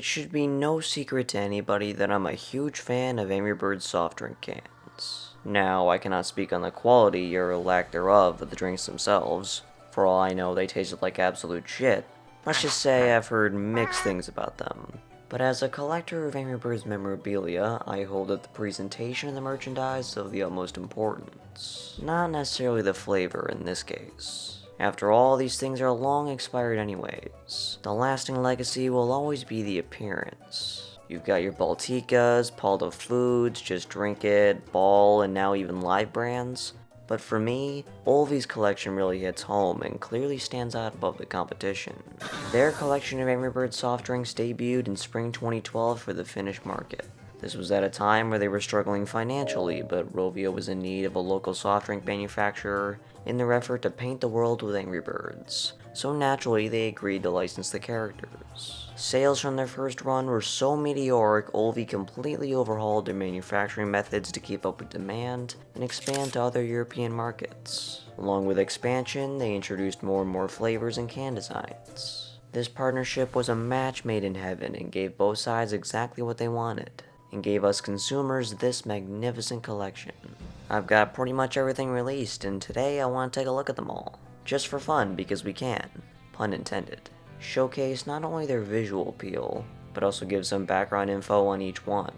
It should be no secret to anybody that I'm a huge fan of Angry Birds soft drink cans. Now, I cannot speak on the quality or lack thereof of the drinks themselves. For all I know, they tasted like absolute shit. Let's just say I've heard mixed things about them. But as a collector of Angry Birds memorabilia, I hold that the presentation of the merchandise is of the utmost importance. Not necessarily the flavor in this case. After all, these things are long expired anyways. The lasting legacy will always be the appearance. You've got your Balticas, Paldo Foods, Just Drink It, Ball, and now even Live brands. But for me, Olvi's collection really hits home and clearly stands out above the competition. Their collection of Angry Birds soft drinks debuted in spring 2012 for the Finnish market. This was at a time where they were struggling financially, but Rovio was in need of a local soft drink manufacturer in their effort to paint the world with Angry Birds, so naturally they agreed to license the characters. Sales from their first run were so meteoric, Olvi completely overhauled their manufacturing methods to keep up with demand and expand to other European markets. Along with expansion, they introduced more and more flavors and can designs. This partnership was a match made in heaven and gave both sides exactly what they wanted, and gave us consumers this magnificent collection. I've got pretty much everything released, and today I want to take a look at them all. Just for fun, because we can. Pun intended. Showcase not only their visual appeal, but also give some background info on each one.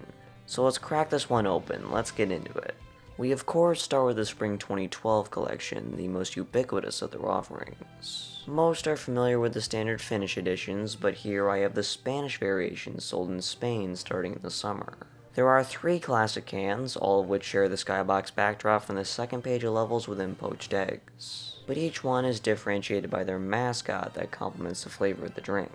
So let's crack this one open, let's get into it. We of course start with the Spring 2012 collection, the most ubiquitous of their offerings. Most are familiar with the standard Finnish editions, but here I have the Spanish variation sold in Spain starting in the summer. There are 3 classic cans, all of which share the skybox backdrop from the second page of levels within poached eggs. But each one is differentiated by their mascot that complements the flavor of the drink.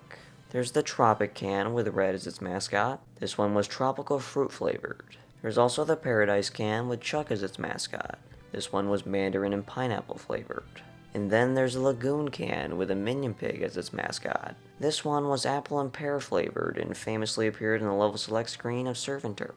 There's the Tropic can with red as its mascot. This one was tropical fruit flavored. There's also the Paradise can with Chuck as its mascot. This one was mandarin and pineapple flavored. And then there's a Lagoon can with a Minion Pig as its mascot. This one was apple and pear flavored and famously appeared in the level select screen of Surf and Turf.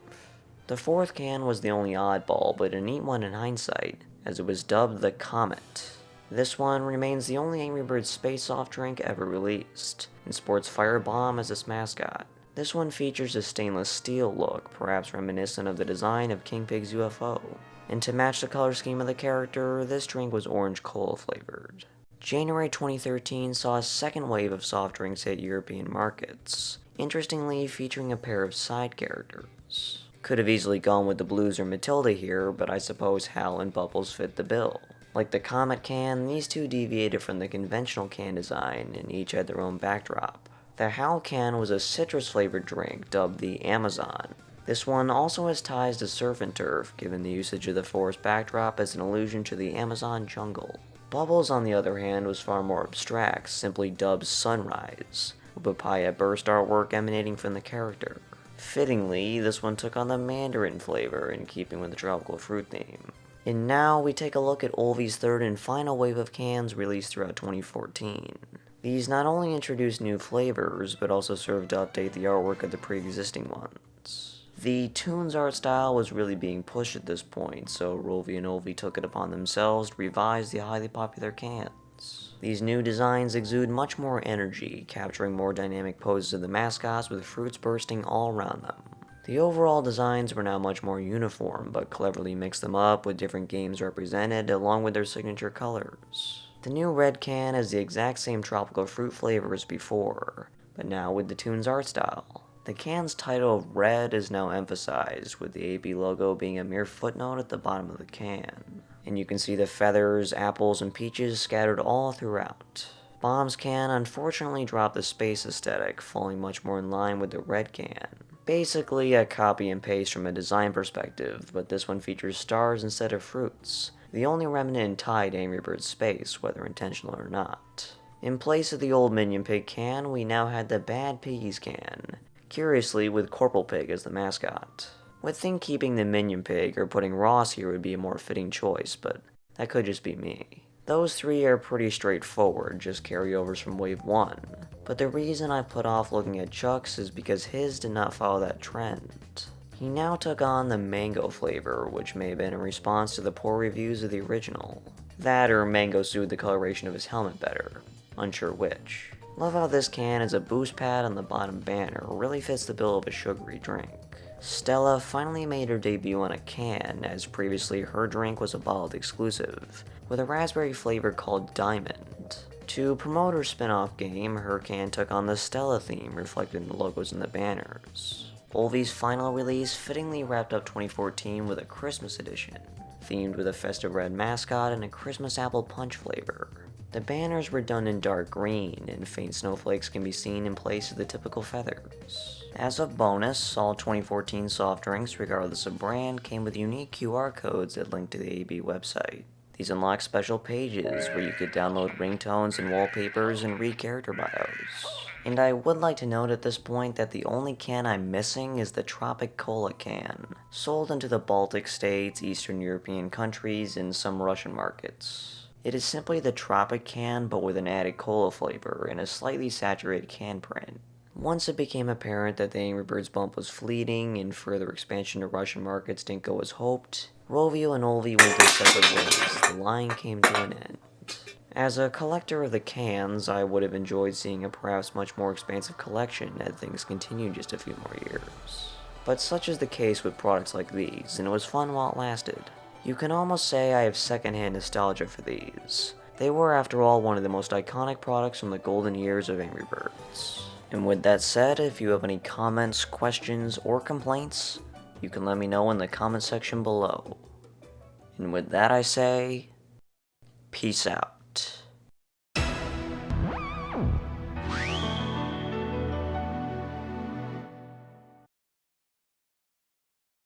The 4th can was the only oddball, but a neat one in hindsight, as it was dubbed the Comet. This one remains the only Angry Birds space soft drink ever released, and sports Firebomb as its mascot. This one features a stainless steel look, perhaps reminiscent of the design of King Pig's UFO. And to match the color scheme of the character, this drink was orange cola flavored. January 2013 saw a second wave of soft drinks hit European markets, interestingly featuring a pair of side characters. Could have easily gone with the Blues or Matilda here, but I suppose Hal and Bubbles fit the bill. Like the Comet can, these two deviated from the conventional can design and each had their own backdrop. The Hal can was a citrus-flavored drink dubbed the Amazon. This one also has ties to Surf and Turf, given the usage of the forest backdrop as an allusion to the Amazon jungle. Bubbles, on the other hand, was far more abstract, simply dubbed Sunrise, with papaya burst artwork emanating from the character. Fittingly, this one took on the mandarin flavor in keeping with the tropical fruit theme. And now we take a look at Olvi's third and final wave of cans released throughout 2014. These not only introduced new flavors, but also served to update the artwork of the pre-existing ones. The Toons art style was really being pushed at this point, so Rovio and Olvi took it upon themselves to revise the highly popular cans. These new designs exude much more energy, capturing more dynamic poses of the mascots with fruits bursting all around them. The overall designs were now much more uniform, but cleverly mixed them up with different games represented along with their signature colors. The new red can has the exact same tropical fruit flavor as before, but now with the Toons art style. The can's title of Red is now emphasized, with the AB logo being a mere footnote at the bottom of the can. And you can see the feathers, apples, and peaches scattered all throughout. Bomb's can unfortunately dropped the space aesthetic, falling much more in line with the red can. Basically a copy and paste from a design perspective, but this one features stars instead of fruits, the only remnant tied to Angry Birds space, whether intentional or not. In place of the old Minion Pig can, we now had the Bad Piggies can, curiously with Corporal Pig as the mascot. Would think keeping the Minion Pig or putting Ross here would be a more fitting choice, but that could just be me. Those 3 are pretty straightforward, just carryovers from Wave 1. But the reason I put off looking at Chuck's is because his did not follow that trend. He now took on the mango flavor, which may have been in response to the poor reviews of the original. That or mango suited the coloration of his helmet better. Unsure which. Love how this can is a boost pad on the bottom banner, really fits the bill of a sugary drink. Stella finally made her debut on a can, as previously her drink was a bottled exclusive, with a raspberry flavor called Diamond. To promote her spin-off game, her can took on the Stella theme reflected in the logos and the banners. Olvi's final release fittingly wrapped up 2014 with a Christmas edition, themed with a festive red mascot and a Christmas apple punch flavor. The banners were done in dark green, and faint snowflakes can be seen in place of the typical feathers. As a bonus, all 2014 soft drinks, regardless of brand, came with unique QR codes that link to the AB website. These unlock special pages where you could download ringtones and wallpapers and read character bios. And I would like to note at this point that the only can I'm missing is the Tropic Cola can, sold into the Baltic states, Eastern European countries, and some Russian markets. It is simply the Tropic can, but with an added cola flavor and a slightly saturated can print. Once it became apparent that the Angry Birds bump was fleeting and further expansion to Russian markets didn't go as hoped, Rovio and Olvi went their separate ways. The line came to an end. As a collector of the cans, I would have enjoyed seeing a perhaps much more expansive collection had things continued just a few more years. But such is the case with products like these, and it was fun while it lasted. You can almost say I have secondhand nostalgia for these. They were, after all, one of the most iconic products from the golden years of Angry Birds. And with that said, if you have any comments, questions, or complaints, you can let me know in the comment section below. And with that I say, peace out.